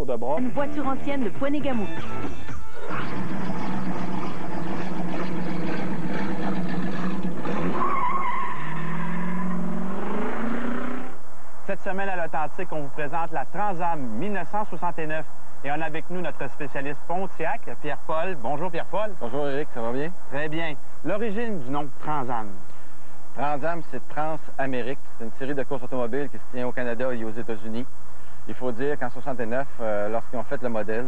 tour de bras. Une voiture ancienne de Poinet-Gamou. Cette semaine à l'Authentique, on vous présente la Trans-Am 1969. Et on a avec nous notre spécialiste Pontiac, Pierre-Paul. Bonjour Pierre-Paul. Bonjour Éric, ça va bien? Très bien. L'origine du nom Trans-Am? Trans-Am, c'est Trans-Amérique. C'est une série de courses automobiles qui se tient au Canada et aux États-Unis. Il faut dire qu'en 69, lorsqu'ils ont fait le modèle,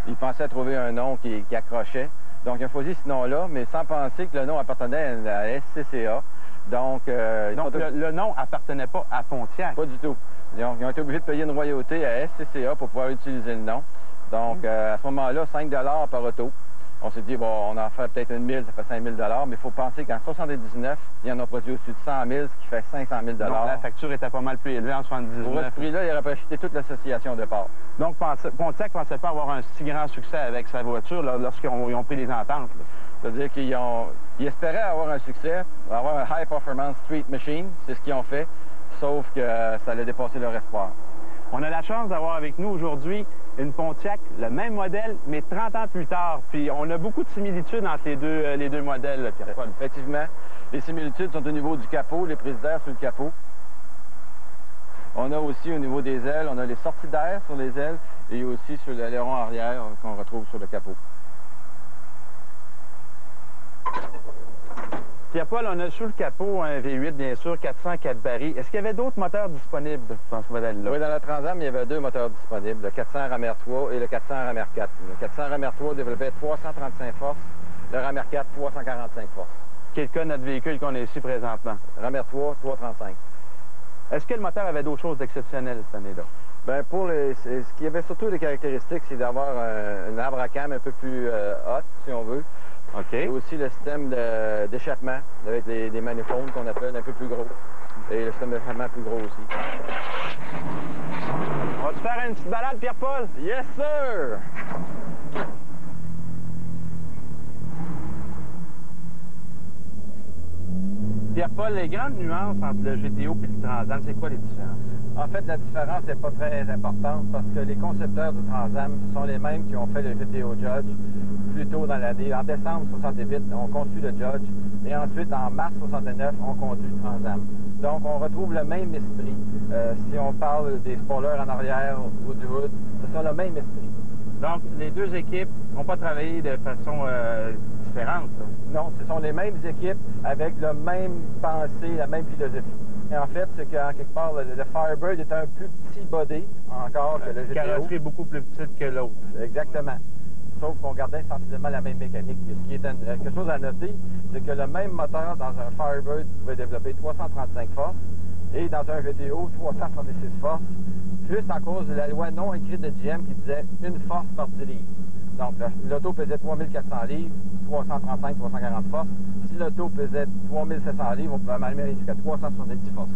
ils pensaient trouver un nom qui accrochait. Donc, ils ont choisi ce nom-là, mais sans penser que le nom appartenait à la SCCA. Donc, le nom appartenait pas à Pontiac? Pas du tout. Ils ont été obligés de payer une royauté à SCCA pour pouvoir utiliser le nom. Donc, à ce moment-là, 5 $ par auto. On s'est dit, bon, on en fait peut-être 1 000, ça fait 5 000 $, mais il faut penser qu'en 79, ils en ont produit au-dessus de 100 000, ce qui fait 500 000 $. Donc, la facture était pas mal plus élevée en 79. Pour ce prix-là, il aurait acheté toute l'association de départ. Donc, Pontiac ne pensait pas avoir un si grand succès avec sa voiture lorsqu'ils ont pris les ententes. C'est-à-dire qu'ils espéraient avoir un succès, avoir un High Performance Street Machine, c'est ce qu'ils ont fait, sauf que ça allait dépasser leur espoir. On a la chance d'avoir avec nous aujourd'hui une Pontiac, le même modèle, mais 30 ans plus tard. Puis on a beaucoup de similitudes entre les deux modèles, Pierre-Paul. Effectivement. Les similitudes sont au niveau du capot, les prises d'air sur le capot. On a aussi au niveau des ailes, on a les sorties d'air sur les ailes et aussi sur l'aileron arrière qu'on retrouve sur le capot. Pierre-Paul, on a sous le capot un V8, bien sûr, 404 barils. Est-ce qu'il y avait d'autres moteurs disponibles dans ce modèle-là? Oui, dans la Trans-Am, il y avait 2 moteurs disponibles, le 400 Ramer 3 et le 400 Ramer 4. Le 400 Ramer 3 développait 335 forces, le Ramer 4, 345 forces. Quel cas notre véhicule qu'on a ici présentement? Ramer 3, 335. Est-ce que le moteur avait d'autres choses d'exceptionnelles cette année-là? Bien, ce qui avait surtout des caractéristiques, c'est d'avoir un arbre à cam un peu plus haute, si on veut. OK. Et aussi le système d'échappement, avec des manifolds qu'on appelle un peu plus gros. Et le système d'échappement plus gros aussi. On va-tu faire une petite balade, Pierre-Paul? Yes, sir! Pierre-Paul, les grandes nuances entre le GTO et le Trans-Am, c'est quoi les différences? En fait, la différence n'est pas très importante parce que les concepteurs du Trans-Am sont les mêmes qui ont fait le GTO Judge plus tôt dans l'année. En décembre 68, on conçut le Judge et ensuite, en mars 69, on conduit le Trans-Am. Donc, on retrouve le même esprit. Si on parle des spoilers en arrière ou du hood, ce sont le même esprit. Donc, les deux équipes n'ont pas travaillé de façon différente, là. Non, ce sont les mêmes équipes avec le même pensée, la même philosophie. Et en fait, c'est qu'en quelque part, le Firebird est un plus petit body encore que le GTO. Carrosserie beaucoup plus petite que l'autre. Exactement. Sauf qu'on gardait sensiblement la même mécanique. Et ce qui est quelque chose à noter, c'est que le même moteur dans un Firebird pouvait développer 335 forces et dans un GTO, 366 forces, juste à cause de la loi non écrite de GM qui disait une force par 10 livres. Donc, l'auto pesait 3400 livres, 335, 340 forces. Si l'auto pesait 3700 livres, on pouvait même aller jusqu'à 370 forces.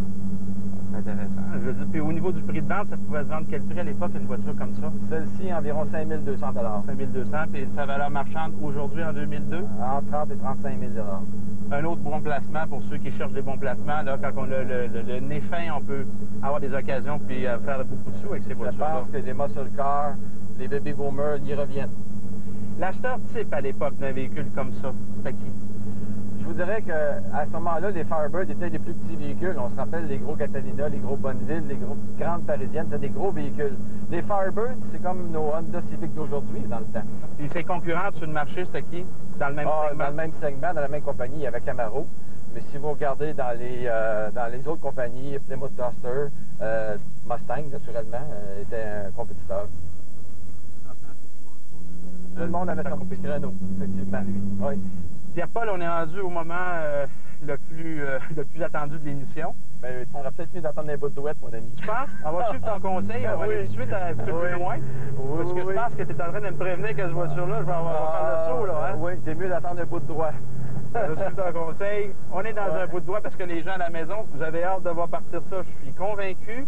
Intéressant. Je veux dire, puis au niveau du prix de vente, ça pouvait se vendre quel prix à l'époque, une voiture comme ça? Celle-ci, environ 5200 $. 5200, puis sa valeur marchande aujourd'hui, en 2002? Entre 30 et 35 000 $. Un autre bon placement pour ceux qui cherchent des bons placements. Là, quand on a le nez fin, on peut avoir des occasions puis faire beaucoup de sous avec ces voitures-là. Je pense que les muscle cars, les baby boomers, y reviennent. L'acheteur type à l'époque d'un véhicule comme ça, c'était qui? Je vous dirais qu'à ce moment-là, les Firebird étaient les plus petits véhicules. On se rappelle les gros Catalina, les gros Bonneville, les gros grandes parisiennes, c'était des gros véhicules. Les Firebird, c'est comme nos Honda Civic d'aujourd'hui dans le temps. Et ses concurrents sur le marché, c'était qui? Dans le même segment? Dans le même segment, dans la même compagnie, il y avait Camaro. Mais si vous regardez dans les autres compagnies, Plymouth Duster, Mustang, naturellement, était un compétiteur. Tout le monde avait son petit créneau, effectivement, lui. Oui. Pierre-Paul, on est rendu au moment le plus attendu de l'émission. Bien, tu aurais peut-être mieux d'entendre un bout de douette, mon ami. Tu penses? On va suivre ton conseil, on va aller tout de suite un peu plus loin. Oui, parce que je pense que tu es en train de me prévenir que cette voiture-là, je vais faire le saut, là, hein? Oui, c'est mieux d'attendre un bout de droit. Je suis ton conseil. On est dans un bout de doigt parce que les gens à la maison, vous avez hâte de voir partir ça, je suis convaincu.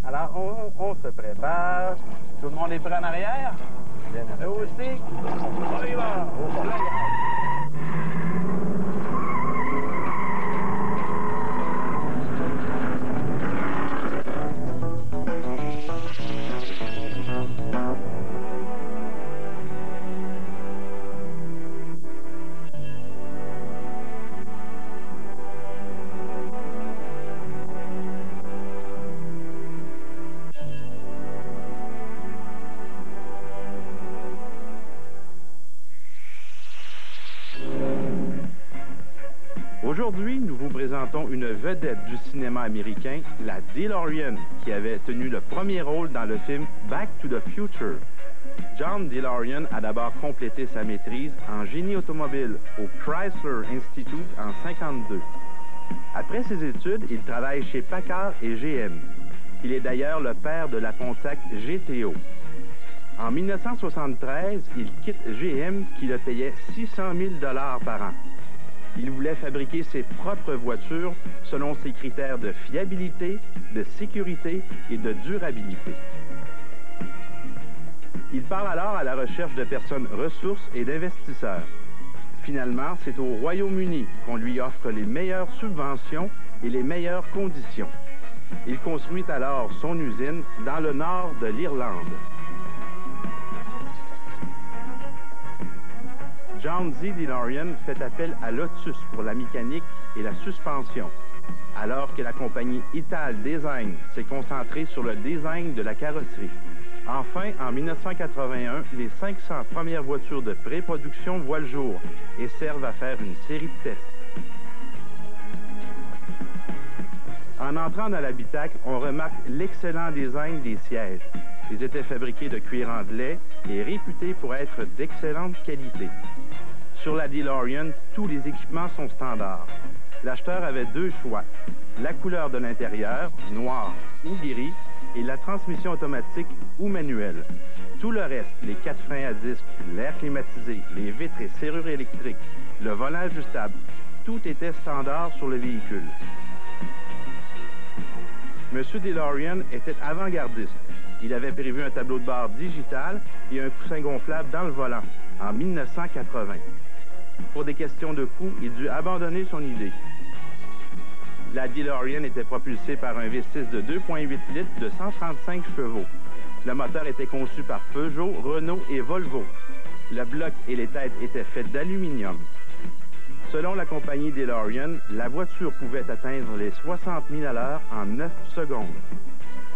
Alors, on se prépare. Tout le monde est prêt en arrière? Bien, nous aussi. On y va. Aujourd'hui, nous vous présentons une vedette du cinéma américain, la DeLorean, qui avait tenu le premier rôle dans le film Back to the Future. John DeLorean a d'abord complété sa maîtrise en génie automobile au Chrysler Institute en 1952. Après ses études, il travaille chez Packard et GM. Il est d'ailleurs le père de la Pontiac GTO. En 1973, il quitte GM qui le payait 600 000 $ par an. Il voulait fabriquer ses propres voitures selon ses critères de fiabilité, de sécurité et de durabilité. Il part alors à la recherche de personnes ressources et d'investisseurs. Finalement, c'est au Royaume-Uni qu'on lui offre les meilleures subventions et les meilleures conditions. Il construit alors son usine dans le nord de l'Irlande. John Z. DeLorean fait appel à Lotus pour la mécanique et la suspension, alors que la compagnie Ital Design s'est concentrée sur le design de la carrosserie. Enfin, en 1981, les 500 premières voitures de pré-production voient le jour et servent à faire une série de tests. En entrant dans l'habitacle, on remarque l'excellent design des sièges. Ils étaient fabriqués de cuir anglais et réputés pour être d'excellente qualité. Sur la DeLorean, tous les équipements sont standards. L'acheteur avait deux choix, la couleur de l'intérieur, noir ou gris, et la transmission automatique ou manuelle. Tout le reste, les 4 freins à disque, l'air climatisé, les vitres et serrures électriques, le volant ajustable, tout était standard sur le véhicule. M. DeLorean était avant-gardiste. Il avait prévu un tableau de bord digital et un coussin gonflable dans le volant en 1980. Pour des questions de coût, il dut abandonner son idée. La DeLorean était propulsée par un V6 de 2,8 litres de 135 chevaux. Le moteur était conçu par Peugeot, Renault et Volvo. Le bloc et les têtes étaient faits d'aluminium. Selon la compagnie DeLorean, la voiture pouvait atteindre les 60 000 à l'heure en 9 secondes.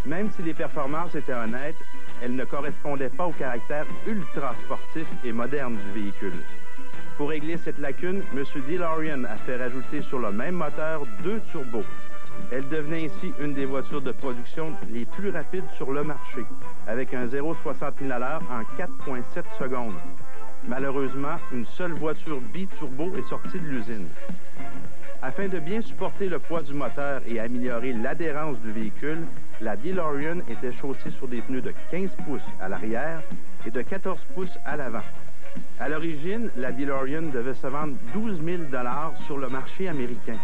Même si les performances étaient honnêtes, elles ne correspondaient pas au caractère ultra sportif et moderne du véhicule. Pour régler cette lacune, M. DeLorean a fait rajouter sur le même moteur 2 turbos. Elle devenait ainsi une des voitures de production les plus rapides sur le marché, avec un 0,60 000 à l'heure en 4,7 secondes. Malheureusement, une seule voiture biturbo est sortie de l'usine. Afin de bien supporter le poids du moteur et améliorer l'adhérence du véhicule, la DeLorean était chaussée sur des pneus de 15 pouces à l'arrière et de 14 pouces à l'avant. À l'origine, la DeLorean devait se vendre 12 000 $ sur le marché américain.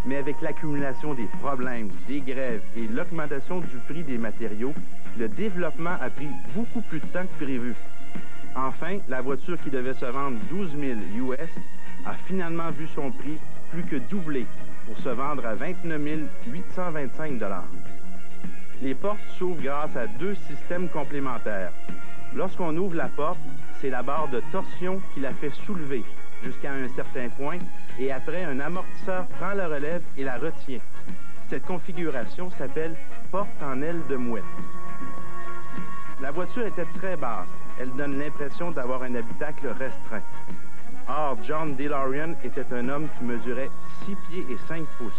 Mais avec l'accumulation des problèmes, des grèves et l'augmentation du prix des matériaux, le développement a pris beaucoup plus de temps que prévu. Enfin, la voiture qui devait se vendre 12 000 US a finalement vu son prix plus que doubler pour se vendre à 29 825 $. Les portes s'ouvrent grâce à 2 systèmes complémentaires. Lorsqu'on ouvre la porte, c'est la barre de torsion qui la fait soulever jusqu'à un certain point et après, un amortisseur prend la relève et la retient. Cette configuration s'appelle porte en aile de mouette. La voiture était très basse. Elle donne l'impression d'avoir un habitacle restreint. Or, John DeLorean était un homme qui mesurait 6 pieds et 5 pouces.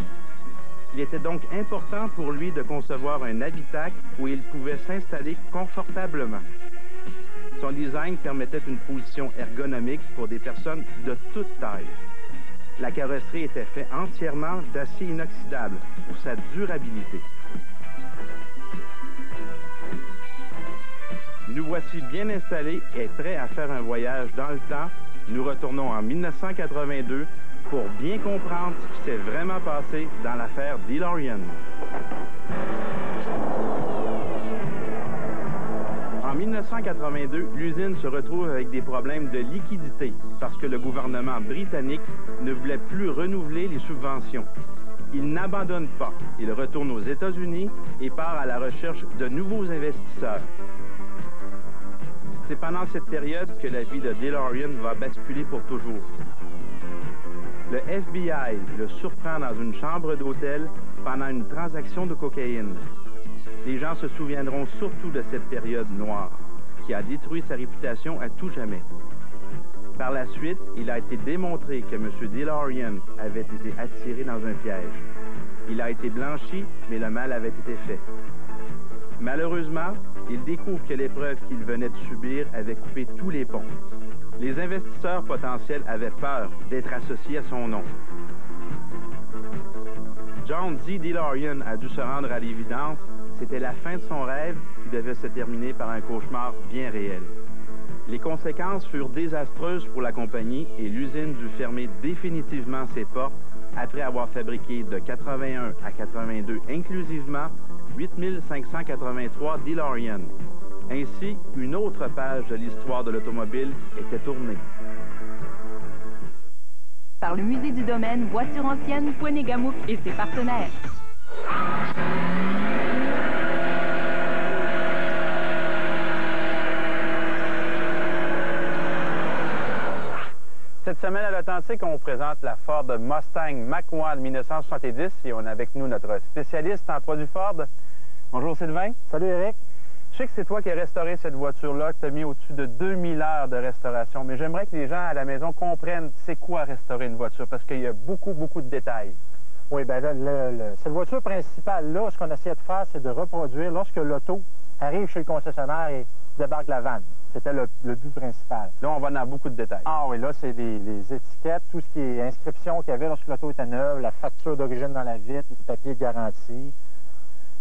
Il était donc important pour lui de concevoir un habitacle où il pouvait s'installer confortablement. Son design permettait une position ergonomique pour des personnes de toute taille. La carrosserie était faite entièrement d'acier inoxydable pour sa durabilité. Nous voici bien installés et prêts à faire un voyage dans le temps. Nous retournons en 1982 pour bien comprendre ce qui s'est vraiment passé dans l'affaire DeLorean. En 1982, l'usine se retrouve avec des problèmes de liquidité parce que le gouvernement britannique ne voulait plus renouveler les subventions. Il n'abandonne pas. Il retourne aux États-Unis et part à la recherche de nouveaux investisseurs. C'est pendant cette période que la vie de DeLorean va basculer pour toujours. Le FBI le surprend dans une chambre d'hôtel pendant une transaction de cocaïne. Les gens se souviendront surtout de cette période noire qui a détruit sa réputation à tout jamais. Par la suite, il a été démontré que M. DeLorean avait été attiré dans un piège. Il a été blanchi, mais le mal avait été fait. Malheureusement, il découvre que l'épreuve qu'il venait de subir avait coupé tous les ponts. Les investisseurs potentiels avaient peur d'être associés à son nom. John D. DeLorean a dû se rendre à l'évidence, c'était la fin de son rêve qui devait se terminer par un cauchemar bien réel. Les conséquences furent désastreuses pour la compagnie et l'usine dut fermer définitivement ses portes après avoir fabriqué de 81 à 82 inclusivement 8583 DeLorean. Ainsi, une autre page de l'histoire de l'automobile était tournée. Par le Musée du Domaine, Voitures anciennes, Poinet-Gamouk et ses partenaires. Cette semaine à l'Authentique, on vous présente la Ford Mustang Mach-1 1970 et on a avec nous notre spécialiste en produits Ford. Bonjour Sylvain. Salut Eric. Je sais que c'est toi qui as restauré cette voiture-là, que tu as mis au-dessus de 2000 heures de restauration, mais j'aimerais que les gens à la maison comprennent c'est quoi restaurer une voiture, parce qu'il y a beaucoup de détails. Oui, bien cette voiture principale-là, ce qu'on essaie de faire, c'est de reproduire lorsque l'auto arrive chez le concessionnaire et débarque la vanne. C'était le but principal. Là, on va dans beaucoup de détails. Ah oui, là, c'est les étiquettes, tout ce qui est inscription qu'il y avait lorsque l'auto était neuve, la facture d'origine dans la vitre, le papier de garantie,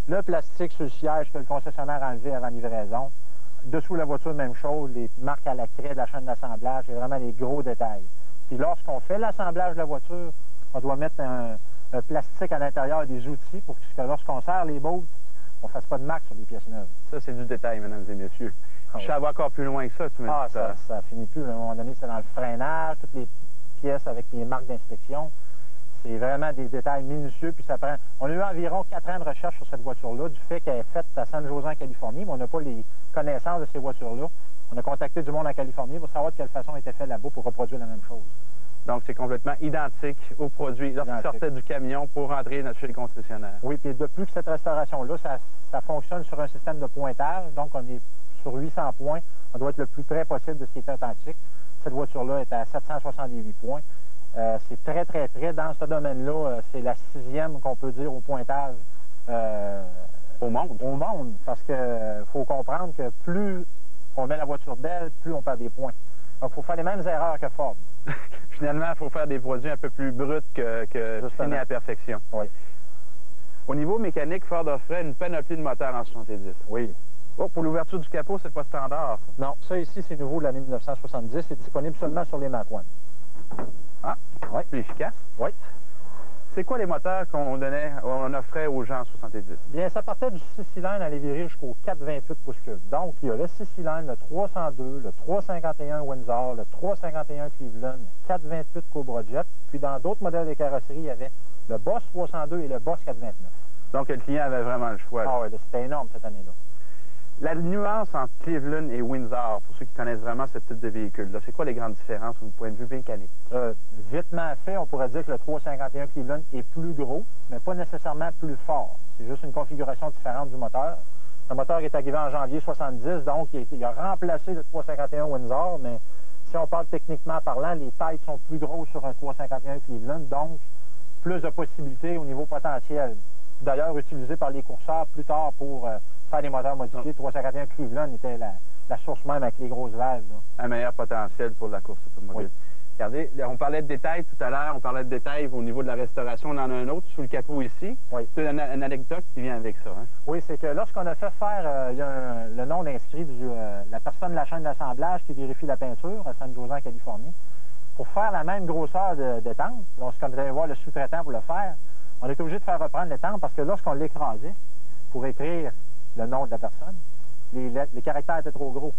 le plastique sur le siège que le concessionnaire a enlevé avant livraison. Dessous la voiture, même chose, les marques à la craie de la chaîne d'assemblage, c'est vraiment des gros détails. Puis lorsqu'on fait l'assemblage de la voiture, on doit mettre un plastique à l'intérieur des outils pour que lorsqu'on serre les bottes, on ne fasse pas de marque sur les pièces neuves. Ça, c'est du détail, mesdames et messieurs. Je sais avoir encore plus loin que ça, tu me dis ça. Ça finit plus. À un moment donné, c'est dans le freinage, toutes les pièces avec les marques d'inspection. C'est vraiment des détails minutieux, puis ça prend... On a eu environ 4 ans de recherche sur cette voiture-là, du fait qu'elle est faite à San Jose, en Californie, mais on n'a pas les connaissances de ces voitures-là. On a contacté du monde en Californie pour savoir de quelle façon était fait là-bas pour reproduire la même chose. Donc, c'est complètement identique au produit lorsqu'il sortait du camion pour rentrer chez le concessionnaire. Oui, puis de plus que cette restauration-là, ça fonctionne sur un système de pointage, donc on est sur 800 points. On doit être le plus près possible de ce qui est authentique. Cette voiture-là est à 778 points. C'est très près. Dans ce domaine-là, c'est la 6e qu'on peut dire au pointage au monde. Au monde, parce qu'il faut comprendre que plus on met la voiture belle, plus on perd des points. Donc, il faut faire les mêmes erreurs que Ford. Finalement, il faut faire des produits un peu plus bruts que finis à perfection. Oui. Au niveau mécanique, Ford offrait une panoplie de moteurs en 70. Oui. Oh, pour l'ouverture du capot, c'est pas standard, ça. Non, ça ici, c'est nouveau de l'année 1970. C'est disponible seulement sur les Mach-1. Ah, oui, plus efficace. Oui. C'est quoi les moteurs qu'on offrait aux gens en 70? Bien, ça partait du 6 cylindres à les virer jusqu'au 428 pouces cubes. Donc, il y a le 6 cylindres, le 302, le 351 Windsor, le 351 Cleveland, le 428 Cobra Jet. Puis, dans d'autres modèles de carrosserie, il y avait le Boss 302 et le Boss 429. Donc, le client avait vraiment le choix. Là. Ah oui, c'était énorme cette année-là. La nuance entre Cleveland et Windsor, pour ceux qui connaissent vraiment ce type de véhicule-là, c'est quoi les grandes différences au point de vue mécanique? Vitement fait, on pourrait dire que le 351 Cleveland est plus gros, mais pas nécessairement plus fort. C'est juste une configuration différente du moteur. Le moteur est arrivé en janvier 70, donc il a remplacé le 351 Windsor, mais si on parle techniquement parlant, les tailles sont plus grosses sur un 351 Cleveland, donc plus de possibilités au niveau potentiel. D'ailleurs, utilisé par les courseurs plus tard pour faire des moteurs modifiés. 351 Cleveland était la source même avec les grosses valves. Là. Un meilleur potentiel pour la course automobile. Oui. Regardez, on parlait de détails tout à l'heure, on parlait de détails au niveau de la restauration. On en a un autre sous le capot ici. Oui. C'est une anecdote qui vient avec ça. Hein? Oui, c'est que lorsqu'on a fait faire, il y a le nom d'inscrit de la personne de la chaîne d'assemblage qui vérifie la peinture à San Jose, en Californie. Pour faire la même grosseur de temple, lorsqu'on devait voir le sous-traitant pour le faire, on était obligé de faire reprendre les tempes parce que lorsqu'on l'écrasait, pour écrire le nom de la personne, les caractères étaient trop gros.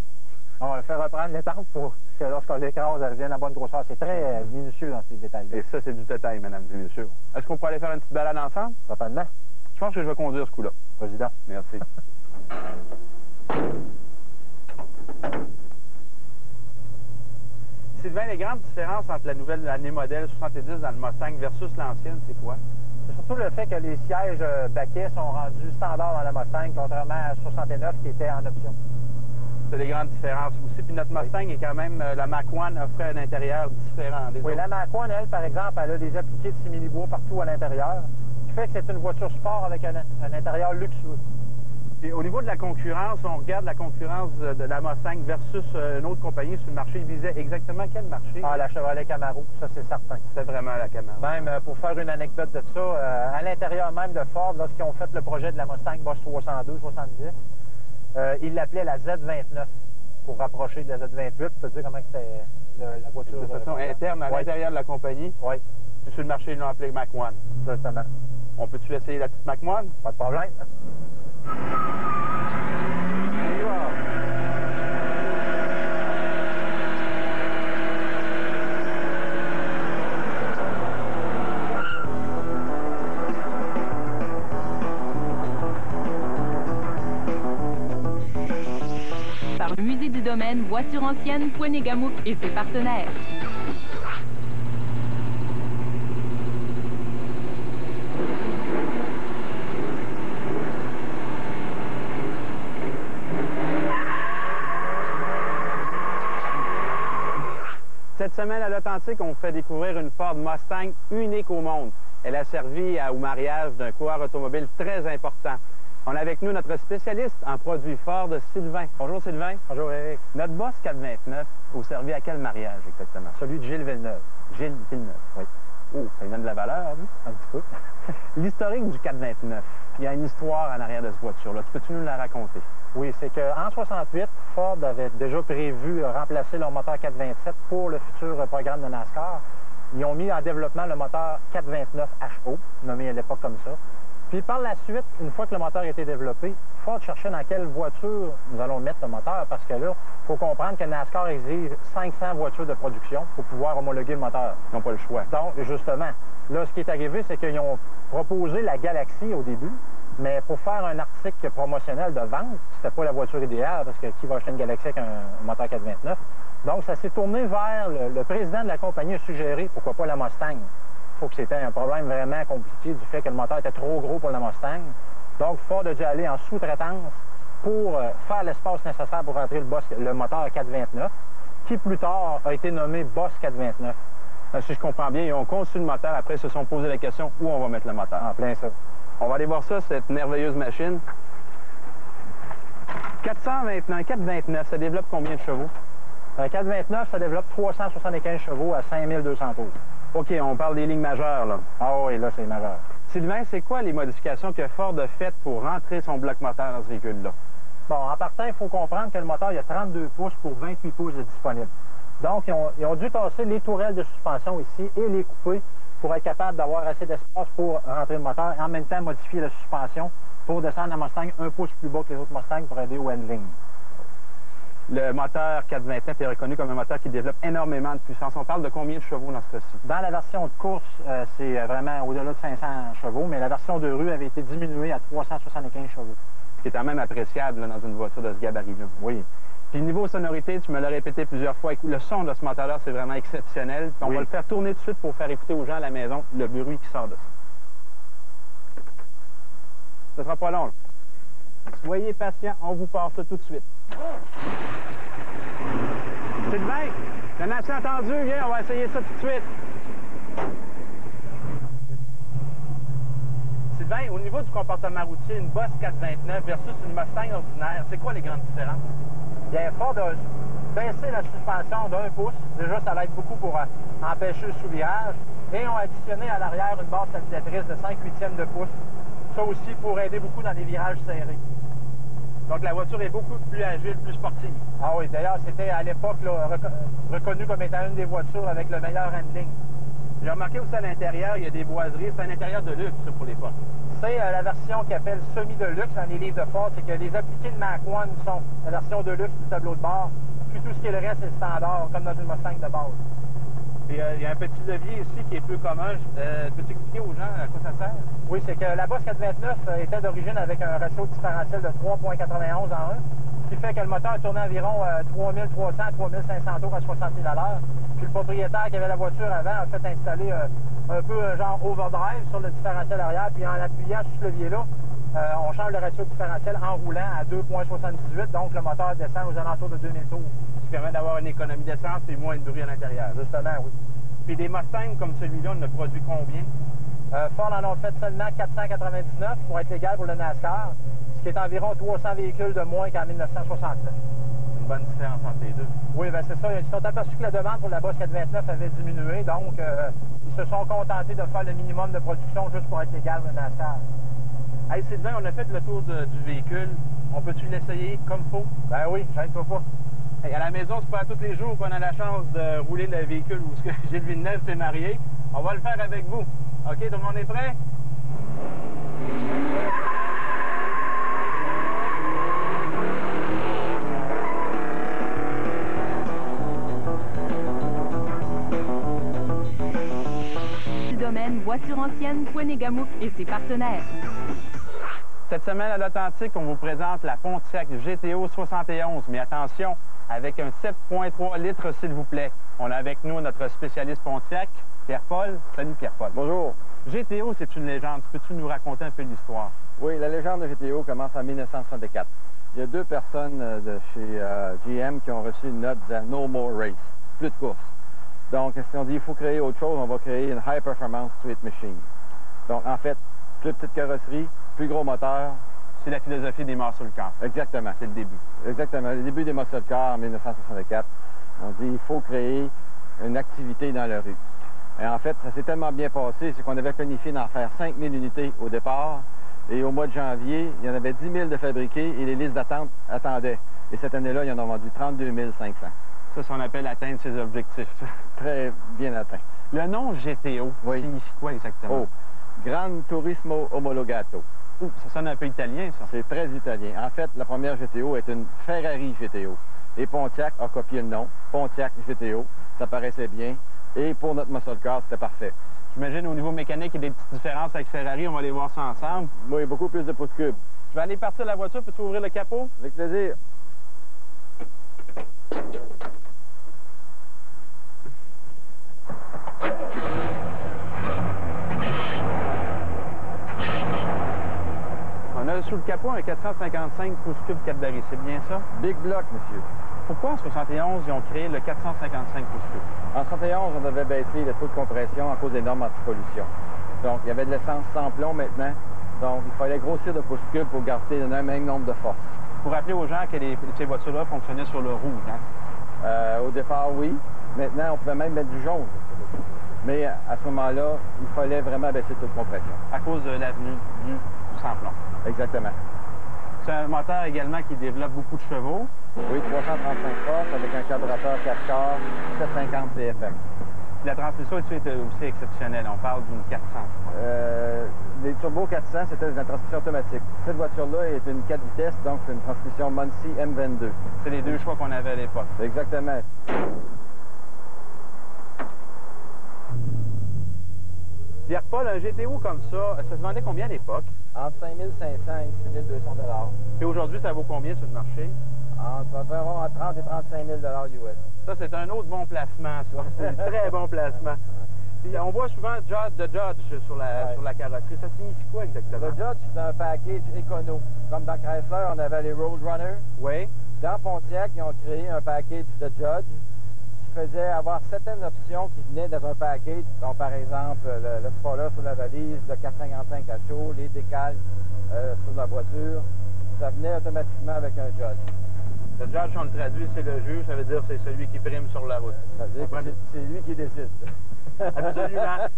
On a fait reprendre les tempes pour que lorsqu'on l'écrase, elle devienne à bonne grosseur. C'est très minutieux dans ces détails-là. Et ça, c'est du détail, mesdames et messieurs. Est-ce qu'on pourrait aller faire une petite balade ensemble? Certainement. Je pense que je vais conduire ce coup-là. Président. Merci. Sylvain, les grandes différences entre la nouvelle année modèle 70 dans le Mustang versus l'ancienne, c'est quoi? C'est surtout le fait que les sièges baquets sont rendus standards dans la Mustang, contrairement à 69 qui était en option. C'est les grandes différences aussi. Puis notre Mustang est quand même, la Mach-1 offrait un intérieur différent des Oui, autres. la Mach-1, elle, par exemple, elle a des appliqués de simili-bois partout à l'intérieur, ce qui fait que c'est une voiture sport avec un intérieur luxueux. Puis au niveau de la concurrence, on regarde la concurrence de la Mustang versus une autre compagnie sur le marché. Ils visaient exactement quel marché? Ah, la Chevrolet Camaro, ça c'est certain. C'était vraiment la Camaro. Même, pour faire une anecdote de ça, à l'intérieur même de Ford, lorsqu'ils ont fait le projet de la Mustang Boss 302-70, ils l'appelaient la Z29 pour rapprocher de la Z28. Tu peux dire comment c'était la voiture? De façon interne, à l'intérieur de la compagnie. Oui. Puis sur le marché, ils l'ont appelé Mach-1. Justement. On peut-tu essayer la petite Mach-1? Pas de problème. On y va. Par le Musée du Domaine, voitures anciennes, Poinet-Gamouk et ses partenaires. Cette semaine à l'Authentique, on fait découvrir une Ford Mustang unique au monde. Elle a servi au mariage d'un coureur automobile très important. On a avec nous notre spécialiste en produits Ford, Sylvain. Bonjour Sylvain. Bonjour Eric. Notre Boss 429 au servi à quel mariage exactement? Celui de Gilles Villeneuve. Gilles Villeneuve. Oui. Oh, ça lui donne de la valeur, hein? Un petit peu. L'historique du 429, il y a une histoire en arrière de cette voiture-là. Peux-tu nous la raconter? Oui, c'est qu'en 68, Ford avait déjà prévu remplacer leur moteur 427 pour le futur programme de NASCAR. Ils ont mis en développement le moteur 429 HO, nommé à l'époque comme ça. Puis par la suite, une fois que le moteur a été développé, Ford cherchait dans quelle voiture nous allons mettre le moteur, parce que là, il faut comprendre que NASCAR exige 500 voitures de production pour pouvoir homologuer le moteur. Ils n'ont pas le choix. Donc, justement, là, ce qui est arrivé, c'est qu'ils ont proposé la Galaxy au début, mais pour faire un article promotionnel de vente, c'était pas la voiture idéale, parce que qui va acheter une Galaxy avec un moteur 429? Donc, ça s'est tourné vers le président de la compagnie a suggéré, pourquoi pas la Mustang? Il faut que c'était un problème vraiment compliqué du fait que le moteur était trop gros pour la Mustang. Donc, Ford a dû aller en sous-traitance pour faire l'espace nécessaire pour rentrer le moteur 429, qui plus tard a été nommé Boss 429. Si je comprends bien, ils ont conçu le moteur, après ils se sont posé la question où on va mettre le moteur. En plein ça. On va aller voir ça, cette merveilleuse machine. 429, ça développe combien de chevaux? Un 429, ça développe 375 chevaux à 5200 tours. OK, on parle des lignes majeures, là. Ah oui, là, c'est majeur. Sylvain, c'est quoi les modifications que Ford a faites pour rentrer son bloc moteur dans ce véhicule-là? Bon, en partant, il faut comprendre que le moteur, il y a 32 pouces pour 28 pouces de disponible. Donc, ils ont dû tasser les tourelles de suspension ici et les couper pour être capable d'avoir assez d'espace pour rentrer le moteur et en même temps modifier la suspension pour descendre la Mustang un pouce plus bas que les autres Mustangs pour aider au handling. Le moteur 429 est reconnu comme un moteur qui développe énormément de puissance. On parle de combien de chevaux dans ce cas-ci? Dans la version de course, c'est vraiment au-delà de 500 chevaux, mais la version de rue avait été diminuée à 375 chevaux. Ce qui est quand même appréciable là, dans une voiture de ce gabarit-là. Oui. Puis niveau sonorité, tu me l'as répété plusieurs fois, le son de ce moteur-là, c'est vraiment exceptionnel. Puis on va le faire tourner tout de suite pour faire écouter aux gens à la maison le bruit qui sort de ça. Ce sera pas long, là. Soyez patient, on vous passe ça tout de suite. Sylvain, j'en ai entendu, viens, on va essayer ça tout de suite. Sylvain, au niveau du comportement routier, une Boss 429 versus une Mustang ordinaire, c'est quoi les grandes différences? Bien, Ford a baissé la suspension d'1 pouce. Déjà, ça l'aide beaucoup pour empêcher le sous-virage. Et ont additionné à l'arrière une barre stabilisatrice de 5/8 de pouce. Ça aussi pour aider beaucoup dans les virages serrés. Donc la voiture est beaucoup plus agile, plus sportive. Ah oui, d'ailleurs, c'était à l'époque reconnu comme étant une des voitures avec le meilleur handling. J'ai remarqué aussi à l'intérieur, il y a des boiseries. C'est un intérieur de luxe, ça, pour les Ford. C'est la version qu'ils appellent semi-de-luxe dans les livres de Ford. C'est que les appliqués de Mach-1 sont la version de luxe du tableau de bord. Puis tout ce qui est le reste, c'est le standard, comme dans une Mustang de base. Et il y a un petit levier ici qui est peu commun. Peux-tu expliquer aux gens à quoi ça sert? Oui, c'est que la Boss 429 était d'origine avec un ratio différentiel de 3,91 en 1, ce qui fait que le moteur tournait environ 3300 à 3500 tours à 60 000 à l'heure. Puis le propriétaire qui avait la voiture avant a fait installer un peu un genre overdrive sur le différentiel arrière, puis en appuyant sur ce levier-là, On change le ratio différentiel en roulant à 2,78, donc le moteur descend aux alentours de 2000 tours. Ce qui permet d'avoir une économie d'essence et moins de bruit à l'intérieur. Justement, oui. Puis des Mustangs comme celui-là, on en a produit combien? Ford en a fait seulement 499 pour être légal pour le NASCAR, ce qui est environ 300 véhicules de moins qu'en 1969. Une bonne différence entre les deux. Oui, bien c'est ça. Ils se sont aperçus que la demande pour la Boss 429 avait diminué, donc ils se sont contentés de faire le minimum de production juste pour être légal pour le NASCAR. Hey Sylvain, on a fait le tour du véhicule. On peut-tu l'essayer comme faut? Ben oui, j'aime pas. Hey, à la maison, c'est pas tous les jours qu'on a la chance de rouler le véhicule où Gilles Villeneuve s'est marié. On va le faire avec vous. OK, tout le monde est prêt? Domaine Voiture Ancienne, Poinet-Gamouk et ses partenaires. Cette semaine à l'Authentique, on vous présente la Pontiac GTO 71. Mais attention, avec un 7,3 litres, s'il vous plaît. On a avec nous notre spécialiste Pontiac, Pierre-Paul. Salut Pierre-Paul. Bonjour. GTO, c'est une légende. Peux-tu nous raconter un peu l'histoire? Oui, la légende de GTO commence en 1964. Il y a deux personnes de chez GM qui ont reçu une note disant « No more race », plus de course. Donc, si on dit « il faut créer autre chose », on va créer une High Performance Street Machine. Donc, en fait, plus petite carrosserie, plus gros moteur. C'est la philosophie des muscle cars. Exactement. C'est le début. Exactement. Le début des muscle cars en 1964. On dit il faut créer une activité dans la rue. Et en fait, ça s'est tellement bien passé, c'est qu'on avait planifié d'en faire 5000 unités au départ. Et au mois de janvier, il y en avait 10 000 de fabriqués et les listes d'attente attendaient. Et cette année-là, ils en ont vendu 32 500. Ça, c'est ce qu'on appelle atteindre ses objectifs. Très bien atteint. Le nom GTO signifie quoi exactement? Oh, Gran Turismo Omologato. Ça sonne un peu italien, ça. C'est très italien. En fait, la première GTO est une Ferrari GTO. Et Pontiac a copié le nom, Pontiac GTO. Ça paraissait bien. Et pour notre muscle car, c'était parfait. J'imagine au niveau mécanique, il y a des petites différences avec Ferrari. On va aller voir ça ensemble. Oui, beaucoup plus de pouces cubes. Je vais aller partir de la voiture. Peux-tu ouvrir le capot? Avec plaisir. On a sous le capot un 455 pouces cubes 4 barils. C'est bien ça? Big block, monsieur. Pourquoi en 71, ils ont créé le 455 pouces cubes? En 71, on avait baissé le taux de compression à cause des normes anti-pollution. Donc, il y avait de l'essence sans plomb maintenant. Donc, il fallait grossir de pouces cubes pour garder le même nombre de forces. Pour rappeler aux gens que ces voitures-là fonctionnaient sur le rouge, hein? Au départ, oui. Maintenant, on pouvait même mettre du jaune. Mais à ce moment-là, il fallait vraiment baisser le taux de compression. À cause de l'avenue du sans plomb. Exactement. C'est un moteur également qui développe beaucoup de chevaux. Oui, 335 forces avec un carburateur 4 quarts, 750 CFM. La transmission est aussi exceptionnelle. On parle d'une 400. Les Turbo 400, c'était une transmission automatique. Cette voiture-là est une 4 vitesses, donc c'est une transmission Muncie M22. C'est les deux choix qu'on avait à l'époque. Exactement. Pierre-Paul, un GTO comme ça se vendait combien à l'époque? Entre 5 500 et 6 200 $. Et aujourd'hui, ça vaut combien sur le marché? Environ à 30 et 35 000 $ US. Ça, c'est un autre bon placement, ça. C'est un très bon placement. Puis, on voit souvent The Judge sur la carrosserie. Ça signifie quoi exactement? Le Judge, c'est un package écono. Comme dans Chrysler, on avait les Roadrunner. Oui. Dans Pontiac, ils ont créé un package de Judge qui faisait avoir certaines options qui venaient dans un package. Donc, par exemple, le spoiler sur la valise, le 455 à chaud, les décals sur la voiture. Ça venait automatiquement avec un Judge. Le Judge, on le traduit, c'est le juge. Ça veut dire c'est celui qui prime sur la route. Ça veut dire que c'est lui qui décide. Absolument.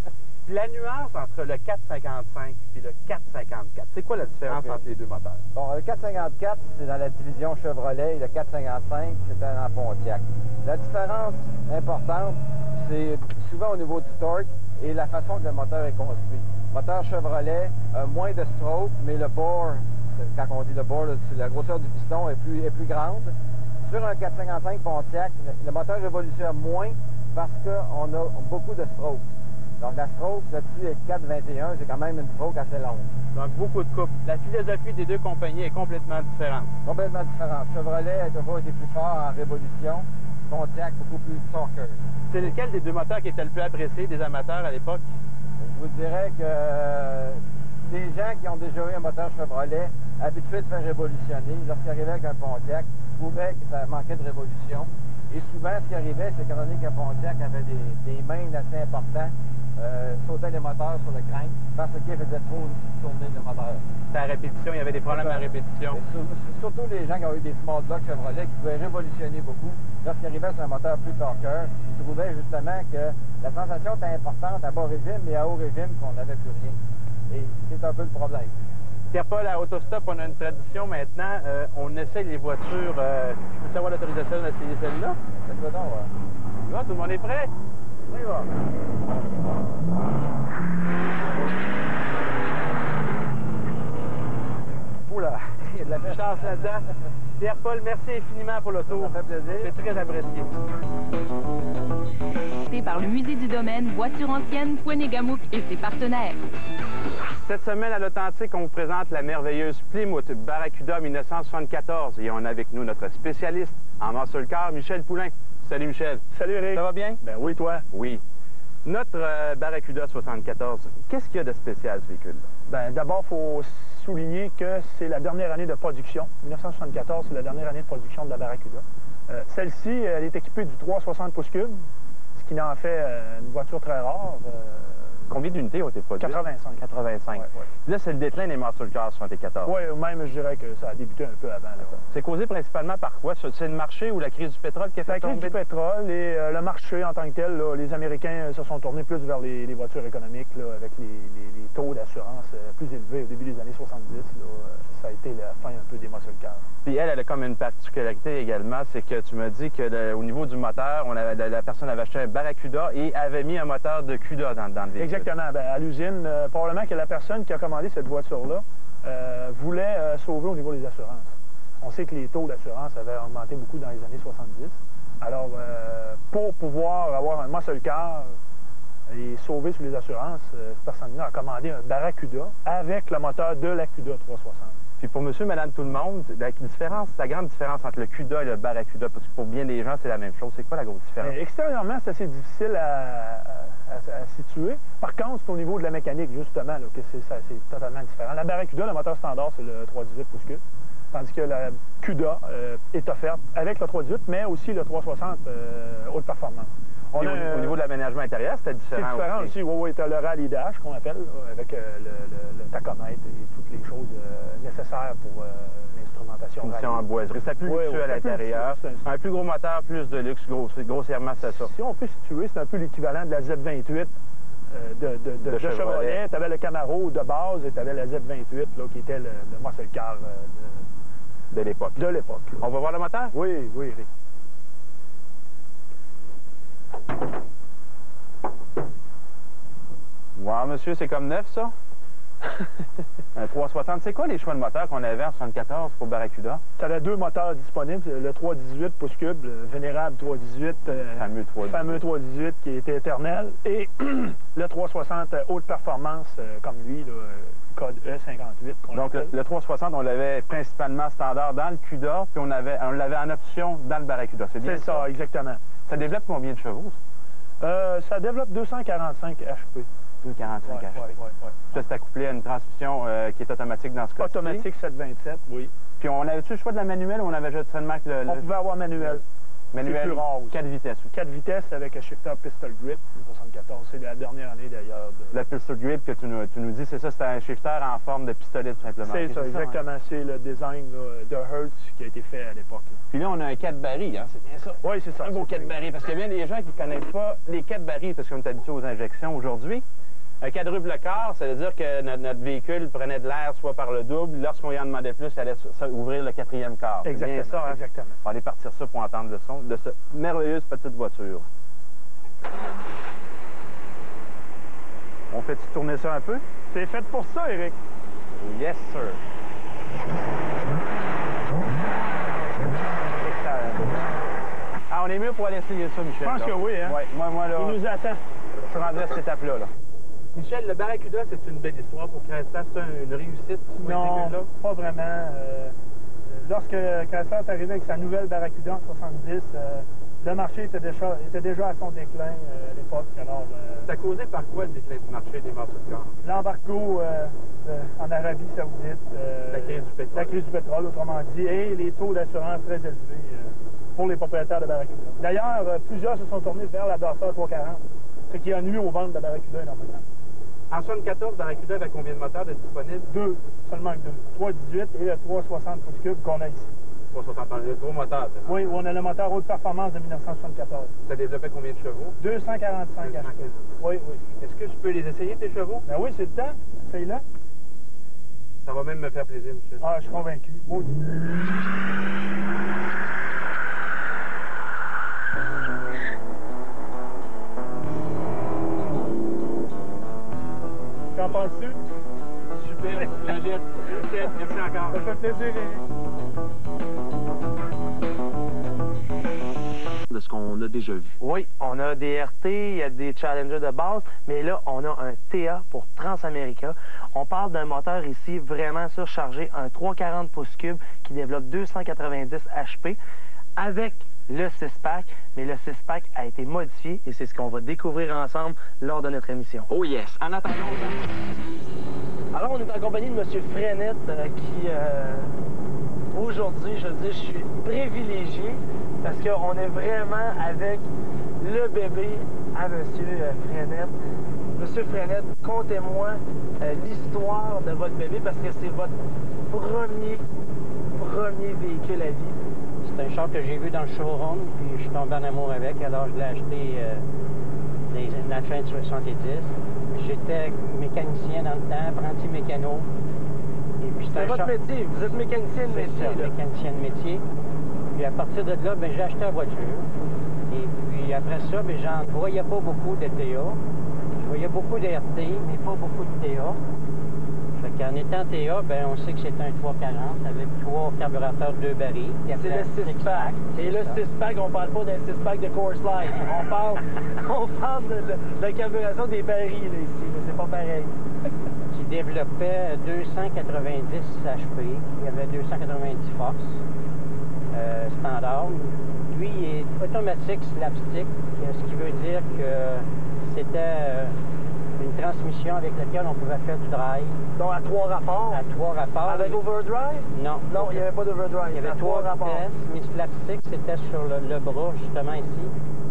Puis la nuance entre le 455 et le 454, c'est quoi la différence entre les deux moteurs? Bon, le 454, c'est dans la division Chevrolet et le 455, c'était dans Pontiac. La différence importante, c'est souvent au niveau du torque et la façon que le moteur est construit. Le moteur Chevrolet a moins de stroke, mais le bore, quand on dit le bore, la grosseur du piston est plus grande. Sur un 455 Pontiac, le moteur révolutionne moins parce qu'on a beaucoup de stroke. Donc la stroke là-dessus est 4,21, c'est quand même une stroke assez longue. Donc beaucoup de coupes. La philosophie des deux compagnies est complètement différente. Complètement différente. Chevrolet a toujours été plus fort en révolution, Pontiac beaucoup plus soccer. C'est lequel des deux moteurs qui était le plus apprécié des amateurs à l'époque? Je vous dirais que des gens qui ont déjà eu un moteur Chevrolet, habitués de faire révolutionner, lorsqu'ils arrivaient avec un Pontiac, trouvaient que ça manquait de révolution. Et souvent, ce qui arrivait, c'est qu'étant donné qu'un Pontiac avait des mains assez importantes, sautait les moteurs sur le crank parce qu'il faisait trop tourner le moteur. C'était à répétition, il y avait des problèmes à répétition. Surtout les gens qui ont eu des small blocks Chevrolet qui pouvaient révolutionner beaucoup. Lorsqu'ils arrivaient sur un moteur plus torqueur, ils trouvaient justement que la sensation était importante à bas régime, mais à haut régime, qu'on n'avait plus rien. Et c'est un peu le problème. Pierre-Paul, à Autostop, on a une tradition maintenant. On essaie les voitures. Je peux savoir l'autorisation d'essayer celle-là? Faites-le donc, Tu vois, tout le monde est prêt? On y va. Oula, il y a de la chance là-dedans. Pierre-Paul, merci infiniment pour le tour. Ça fait plaisir. C'est très apprécié. C'est par le Musée du Domaine, Voitures anciennes, Poinégamouk et ses partenaires. Cette semaine à l'Authentique, on vous présente la merveilleuse Plymouth Barracuda 1974. Et on a avec nous notre spécialiste en muscle car, Michel Poulain. Salut Michel. Salut Eric. Ça va bien? Ben oui, toi? Oui. Notre Barracuda 74, qu'est-ce qu'il y a de spécial ce véhicule-là? Ben d'abord, il faut souligner que c'est la dernière année de production. 1974, c'est la dernière année de production de la Barracuda. Celle-ci, elle est équipée du 360 pouces cubes, ce qui en fait une voiture très rare. Combien d'unités ont été produites? 85. 85. Ouais. Là, c'est le déclin des muscle cars 74. Oui, même je dirais que ça a débuté un peu avant. Là. C'est causé principalement par quoi? C'est le marché ou la crise du pétrole qui a fait La crise tomber? du pétrole et le marché en tant que tel, là, les Américains se sont tournés plus vers les voitures économiques, là, avec les taux d'assurance plus élevés au début des années 70. Là, ça a été la fin un peu des muscle cars. Puis elle a comme une particularité également, c'est que tu m'as dit que au niveau du moteur, la personne avait acheté un Barracuda et avait mis un moteur de CUDA dans le véhicule. Exactement. Ben, à l'usine, probablement que la personne qui a commandé cette voiture-là voulait sauver au niveau des assurances. On sait que les taux d'assurance avaient augmenté beaucoup dans les années 70. Alors, pour pouvoir avoir un muscle car et sauver sur les assurances, cette personne-là a commandé un Barracuda avec le moteur de la CUDA 360. Puis pour monsieur, madame, tout le monde, la grande différence entre le CUDA et le Barracuda, parce que pour bien des gens, c'est la même chose. C'est quoi la grosse différence? Extérieurement, c'est assez difficile à situer. Par contre, c'est au niveau de la mécanique, justement, là, que c'est totalement différent. La Barracuda, le moteur standard, c'est le 318 pouces cubes, tandis que la CUDA est offerte avec le 318, mais aussi le 360 haute performance. Au niveau de l'aménagement intérieur, c'était différent. C'est différent aussi. Oui, tu as le rallye dash, qu'on appelle, là, avec le tachomètre et toutes les choses nécessaires pour l'instrumentation. Finition en boiserie. C'est plus luxueux à l'intérieur. Un plus gros moteur, plus de luxe, grossièrement, c'est ça. Si on peut situer, c'est un peu l'équivalent de la Z28 de Chevrolet. Tu avais le Camaro de base et tu avais la Z28, là, qui était le muscle car de l'époque. De l'époque. On va voir le moteur? Oui, Eric. Wow, monsieur, c'est comme neuf, ça? Un 360. C'est quoi les choix de moteur qu'on avait en 74 pour Barracuda? Tu avais deux moteurs disponibles, le 318 pouces cubes, le vénérable 318, fameux 318 qui était éternel, et le 360 haute performance, comme lui, là, code E58. Donc le 360, on l'avait principalement standard dans le CUDA, puis on l'avait en option dans le Barracuda. C'est bien ça? C'est ça, exactement. Ça développe combien de chevaux? Ça développe 245 HP. 245 HP. Ça, c'est accouplé à une transmission qui est automatique dans ce cas-ci. Automatique 727, oui. Puis on avait-tu le choix de la manuelle ou on avait juste seulement que le... On pouvait avoir manuel. Manuel, c'est plus rare aussi. 4 vitesses. 4 vitesses avec un shifter pistol grip, 74. C'est la dernière année d'ailleurs. Le pistol grip que tu nous dis, c'est ça, c'est un shifter en forme de pistolet tout simplement. C'est ça, exactement. Hein? C'est le design là, de Hertz qui a été fait à l'époque. Puis là, on a un 4 barils, hein, c'est bien ça? Oui, c'est ça. Un beau 4 barils, parce qu'il y a bien des gens qui ne connaissent pas les 4 barils, parce qu'on est habitué aux injections aujourd'hui. Un quadruple quart, ça veut dire que notre véhicule prenait de l'air soit par le double. Lorsqu'on y en demandait plus, il allait ouvrir le 4e quart. Exactement. Bien ça, hein? Exactement. On va aller partir ça pour entendre le son de cette merveilleuse petite voiture. On fait-tu tourner ça un peu? C'est fait pour ça, Eric. Yes, sir. Ah, on est mieux pour aller essayer ça, Michel. Je pense que oui, hein? Ouais, moi, là... Il nous attend. Je suis rendu à cette étape-là, là. Michel, le Barracuda, c'est une belle histoire pour Chrysler. C'est une réussite? Non, pas vraiment. Lorsque Chrysler est arrivé avec sa nouvelle Barracuda en 70, Le marché était déjà à son déclin à l'époque. Alors, C'est causé par quoi le déclin du marché des morceaux de corps? l'embargo en Arabie Saoudite, La crise du pétrole. La crise du pétrole, autrement dit, et les taux d'assurance très élevés pour les propriétaires de Barracuda. D'ailleurs, plusieurs se sont tournés vers la Duster 340, ce qui a nuit aux ventes de Barracuda énormément. En 74, Barracuda avait combien de moteurs de disponibles? Deux, seulement que deux. 318 et le 360 pouces cubes qu'on a ici. 360, les gros moteurs. Oui, on a le moteur haute performance de 1974. Ça développait combien de chevaux? 245 HP. Oui, oui. Est-ce que je peux les essayer, tes chevaux? Ben oui, c'est le temps. Essaye-le. Ça va même me faire plaisir, monsieur. Ah, je suis convaincu. Maudit. Qu'en penses-tu? Super, splendide. Merci encore. Ça fait plaisir. De ce qu'on a déjà vu. Oui, on a des RT, il y a des Challenger de base, mais là, on a un TA pour Transamerica. On parle d'un moteur ici vraiment surchargé, un 340 pouces cubes qui développe 290 HP avec le 6-pack, mais le 6-pack a été modifié et c'est ce qu'on va découvrir ensemble lors de notre émission. Oh yes! En attendant... Alors, on est en compagnie de M. Frenette qui, aujourd'hui, je veux dire, je suis privilégié parce qu'on est vraiment avec le bébé à M. Frenette. M. Frenette, contez-moi l'histoire de votre bébé parce que c'est votre premier véhicule à vie. C'est un char que j'ai vu dans le showroom, puis je suis tombé en amour avec, alors je l'ai acheté la fin de 70. J'étais mécanicien dans le temps, apprenti mécano. C'est votre métier, vous êtes mécanicien de métier. C'est ça, mécanicien de métier. Puis à partir de là, ben, j'ai acheté la voiture. Et puis après ça, ben, j'en voyais pas beaucoup de TA. Je voyais beaucoup de RT, mais pas beaucoup de TA. Fait qu'en étant TA, ben, on sait que c'est un 340 avec 3 carburateurs 2 barils. C'est le 6-pack. Et le 6-pack, on parle pas d'un 6-pack de Coors Light. On parle de la carburation des barils là, ici, mais c'est pas pareil. Qui développait 290 HP. Il y avait 290 forces. Standard. Lui, il est automatique slapstick, ce qui veut dire que c'était une transmission avec laquelle on pouvait faire du drive. Donc à 3 rapports? À 3 rapports. Avec overdrive? Non. Non, il n'y avait pas d'overdrive. Il y avait 3 rapports. Mais slapstick, c'était sur le bras, justement ici,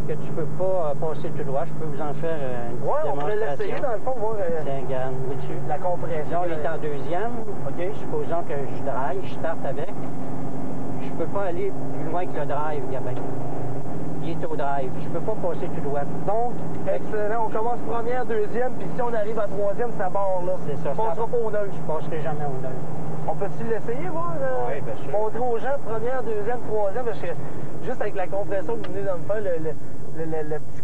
que tu peux pas passer tout droit. Je peux vous en faire une petite démonstration. On pourrait l'essayer dans le fond, voir tiens, regarde, vois-tu? La compression. Là, on est en deuxième. OK, supposons que je drive, je starte avec. Je peux pas aller plus loin que le drive, Gabin. Il est au drive. Je peux pas passer tout droit. Donc, excellent. On commence première, deuxième, puis si on arrive à troisième, ça barre là. C'est ça. On passera pas au neuf. Je passerai jamais au neuf. On peut-il l'essayer, voir? Oui, bien sûr. Montrer aux gens première, deuxième, troisième, parce que juste avec la compression que vous venez de me faire, le petit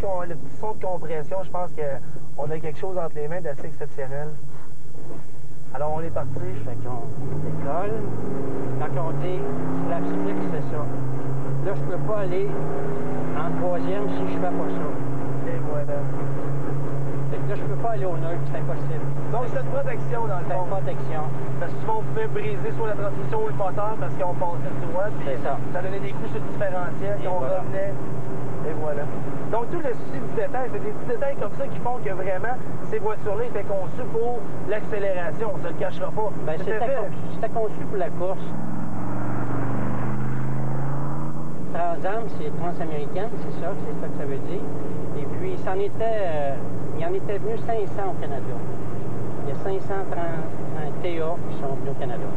son de compression, je pense qu'on a quelque chose entre les mains d'assez exceptionnel. Alors, on est parti. Fait qu'on décolle. Quand on dit slapstick, c'est ça. Là, je peux pas aller en troisième si je fais pas ça. Et voilà. Fait que là, je peux pas aller au neutre, c'est impossible. Donc, cette protection, dans le fond. Cette protection. Parce que souvent, on pouvait briser soit la transmission ou le moteur parce qu'on passait tout droit. Puis ça donnait des coups sur le différentiel, puis on revenait. Et voilà. Donc, tout le souci du détail, c'est des petits détails comme ça qui font que vraiment, ces voitures-là étaient conçues pour l'accélération. On se le cachera pas. Ben, c'était conçu pour la course. Transam, c'est transaméricaine, c'est ça que ça veut dire. Et puis, il en était venu 500 au Canada. Il y a 530 TA qui sont venus au Canada.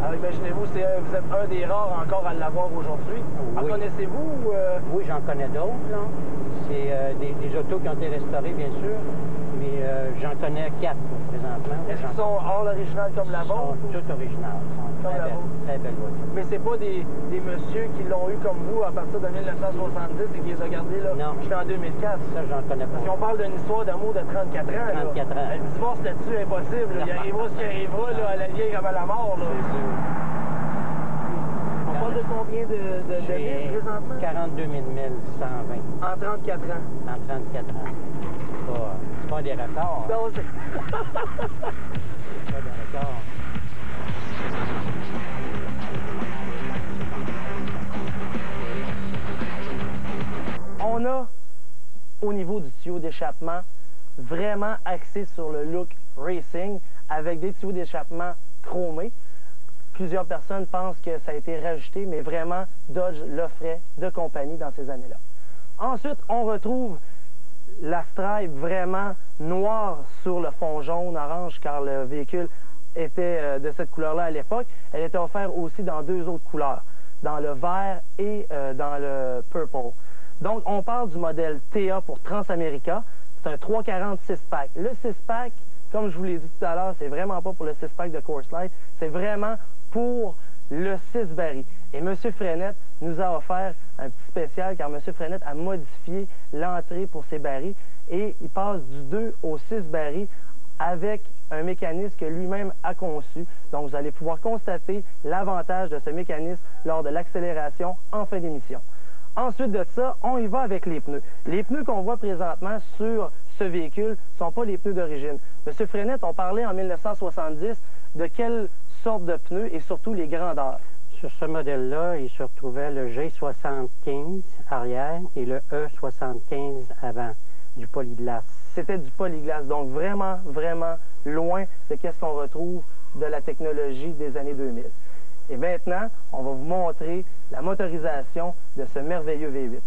Alors, imaginez-vous, vous êtes un des rares encore à l'avoir aujourd'hui. En connaissez-vous? Oui, j'en connais d'autres, là. C'est des autos qui ont été restaurées, bien sûr, mais j'en connais 4 présentement. Est-ce qu'ils sont hors l'original comme la vôtre? Ils sont toutes originales. Comme la vôtre? Très belle voiture. Mais c'est pas des messieurs qui l'ont eu comme vous à partir de 1970 et qui les ont gardés là jusqu'en 2004? Ça, j'en connais pas. Parce qu'on parle d'une histoire d'amour de 34 ans. 34 ans. Le divorce là-dessus est impossible. Là. Il arrivera ce qui arrivera là, à la vieille comme à la mort. Là. On parle de combien de milles présentement? 42 120. En 34 ans? En 34 ans. C'est pas des records. Non, c'est... C'est pas des records. niveau du tuyau d'échappement, vraiment axé sur le look racing, avec des tuyaux d'échappement chromés. Plusieurs personnes pensent que ça a été rajouté, mais vraiment, Dodge l'offrait de compagnie dans ces années-là. Ensuite, on retrouve la stripe vraiment noire sur le fond jaune-orange, car le véhicule était de cette couleur-là à l'époque. Elle était offerte aussi dans deux autres couleurs, dans le vert et dans le purple. Donc, on parle du modèle TA pour Transamerica. C'est un 340 6-pack. Le 6-pack, comme je vous l'ai dit tout à l'heure, c'est vraiment pas pour le 6-pack de Coors Light, c'est vraiment pour le 6 barils. Et M. Frenette nous a offert un petit spécial, car M. Frenette a modifié l'entrée pour ses barils et il passe du 2 au 6 barils avec un mécanisme que lui-même a conçu. Donc, vous allez pouvoir constater l'avantage de ce mécanisme lors de l'accélération en fin d'émission. Ensuite de ça, on y va avec les pneus. Les pneus qu'on voit présentement sur ce véhicule ne sont pas les pneus d'origine. M. Frenette, on parlait en 1970 de quelle sorte de pneus et surtout les grandeurs. Sur ce modèle-là, il se retrouvait le G75 arrière et le E75 avant, du polyglace. C'était du polyglace, donc vraiment, vraiment loin de ce qu'on retrouve de la technologie des années 2000. Et maintenant, on va vous montrer la motorisation de ce merveilleux V8.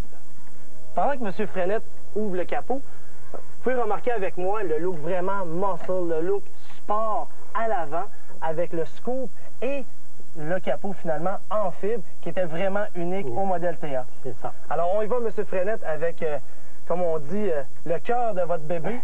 Pendant que M. Frenette ouvre le capot, vous pouvez remarquer avec moi le look vraiment muscle, le look sport à l'avant avec le scoop et le capot finalement en fibre qui était vraiment unique au modèle TA. C'est ça. Alors on y va, M. Frenette, avec, comme on dit, le cœur de votre bébé,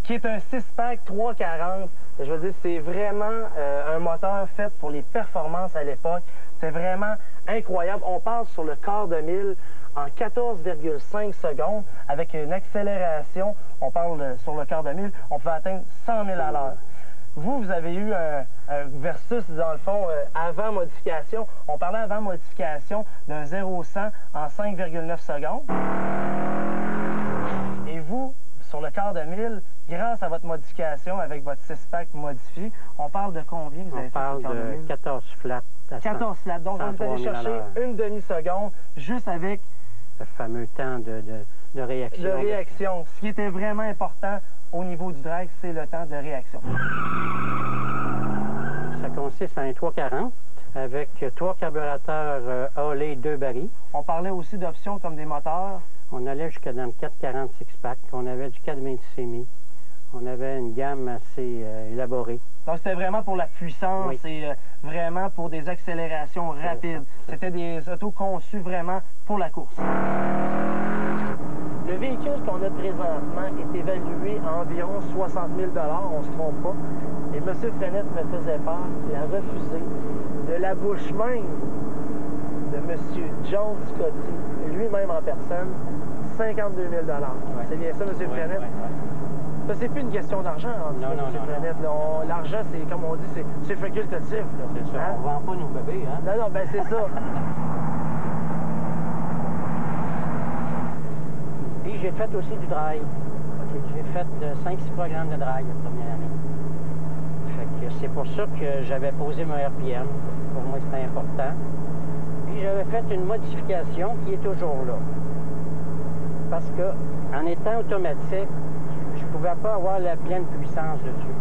qui est un 6-pack 340. Je veux dire, c'est vraiment un moteur fait pour les performances à l'époque. C'est vraiment incroyable. On passe sur le quart de mille en 14,5 secondes avec une accélération. On parle sur le quart de mille, on peut atteindre 100 000 à l'heure. Vous avez eu un versus, dans le fond, avant modification. On parlait avant modification d'un 0-100 en 5,9 secondes. Et vous, sur le quart de mille, grâce à votre modification avec votre 6-pack modifié, on parle de combien vous avez fait sur le quart de mille? 14 flats. 14 flats. Donc, vous allez chercher une demi-seconde juste avec le fameux temps de réaction. De réaction. Ce qui était vraiment important au niveau du drag, c'est le temps de réaction. Ça consiste en un 340 avec 3 carburateurs Holley 2 barils. On parlait aussi d'options comme des moteurs. On allait jusqu'à dans le 440 6-pack. On avait du 420 semi. On avait une gamme assez élaborée. Donc, c'était vraiment pour la puissance et vraiment pour des accélérations rapides. C'était des autos conçues vraiment pour la course. Le véhicule qu'on a présentement est évalué à environ 60 000 $, on ne se trompe pas. Et M. Frenette me faisait peur qu'il a refusé de la bouche même de M. John Scotty, lui-même en personne, 52 000 $. C'est bien ça, M. Frenette? Ça, c'est plus une question d'argent, en tout cas, M. Frenette. L'argent, c'est, comme on dit, c'est facultatif. C'est ça, hein? On ne vend pas nos bébés, hein? Non, ben c'est ça. Puis j'ai fait aussi du drive. J'ai fait 5-6 programmes de drive la première année. C'est pour ça que j'avais posé mon RPM. Pour moi, c'était important. Puis j'avais fait une modification qui est toujours là. Parce que en étant automatique, je ne pouvais pas avoir la pleine puissance dessus.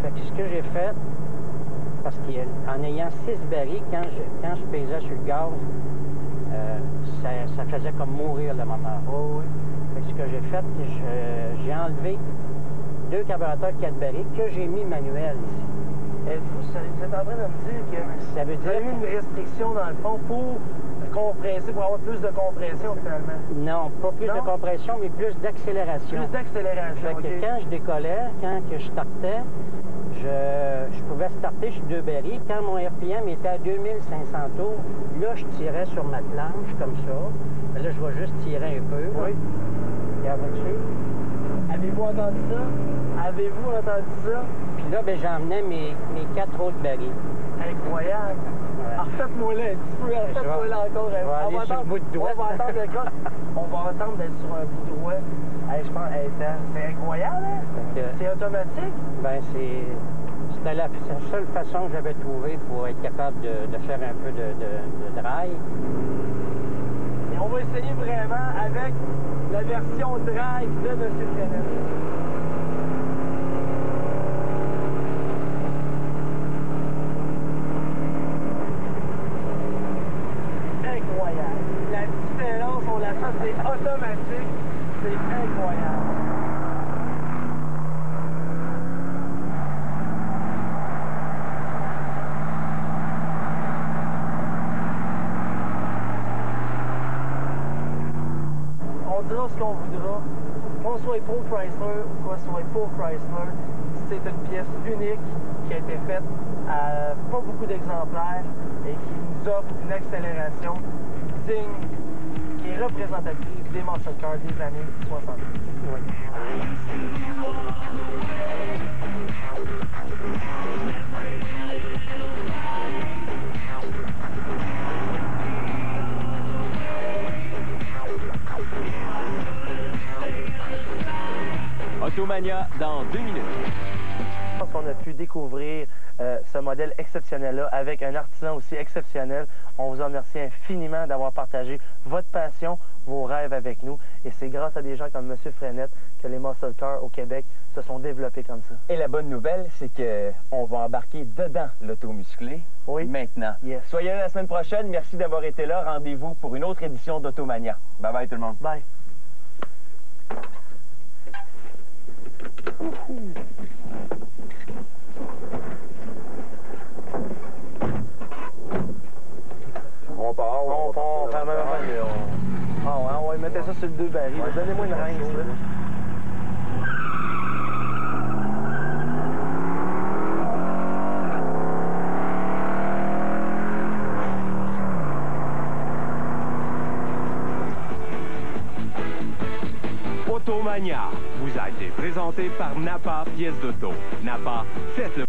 Fait que ce que j'ai fait, parce qu'en ayant 6 barils, quand je pesais sur le gaz, ça faisait comme mourir le moteur. Fait que ce que j'ai fait, j'ai enlevé 2 carburateurs 4 barils que j'ai mis manuel ici. Vous êtes en train de me dire que ça veut vous avez eu une restriction dans le fond pour compresser, pour avoir plus de compression finalement? Non, pas plus de compression, mais plus d'accélération. Plus d'accélération, Fait que quand je décollais, quand que je startais, je pouvais starter sur 2 barils. Quand mon RPM était à 2500 tours, là, je tirais sur ma planche, comme ça. Mais là, je vais juste tirer un peu. Oui. Avez-vous entendu ça? Avez-vous entendu ça? Puis là, ben, j'emmenais mes 4 autres barils. Incroyable! Ouais. Refaites-moi là un petit peu, refaites-moi là encore. On va aller sur le bout de doigt. On va entendre le gars. On va entendre d'être sur un bout de doigt. Hey, je pense, c'est incroyable, hein? C'est automatique? Ben, c'était la seule façon que j'avais trouvée pour être capable de faire un peu de drive. Et on va essayer vraiment avec la version drive de M. Frenette. Incroyable. La différence, on la sent, c'est automatique. C'est incroyable. On dira ce qu'on voudra, qu'on soit pro Chrysler ou qu'on soit pour Chrysler, c'est une pièce unique qui a été faite à pas beaucoup d'exemplaires et qui nous offre une accélération digne, qui est représentative des muscle cars des années 70. Oui. Automania dans 2 minutes. Je pense qu'on a pu découvrir ce modèle exceptionnel-là avec un artisan aussi exceptionnel. On vous en remercie infiniment d'avoir partagé votre passion, vos rêves avec nous. Et c'est grâce à des gens comme M. Frenette que les muscle cars au Québec se sont développés comme ça. Et la bonne nouvelle, c'est qu'on va embarquer dedans l'auto musclé maintenant. Yes. Soyez là la semaine prochaine. Merci d'avoir été là. Rendez-vous pour une autre édition d'Automania. Bye bye tout le monde. Bye. On part. On fait la même affaire. Ah ouais, on va mettre ça sur le 2 barils. Donnez-moi une rince, là. Automania vous a été présenté par Napa Pièces d'auto. Napa, faites le...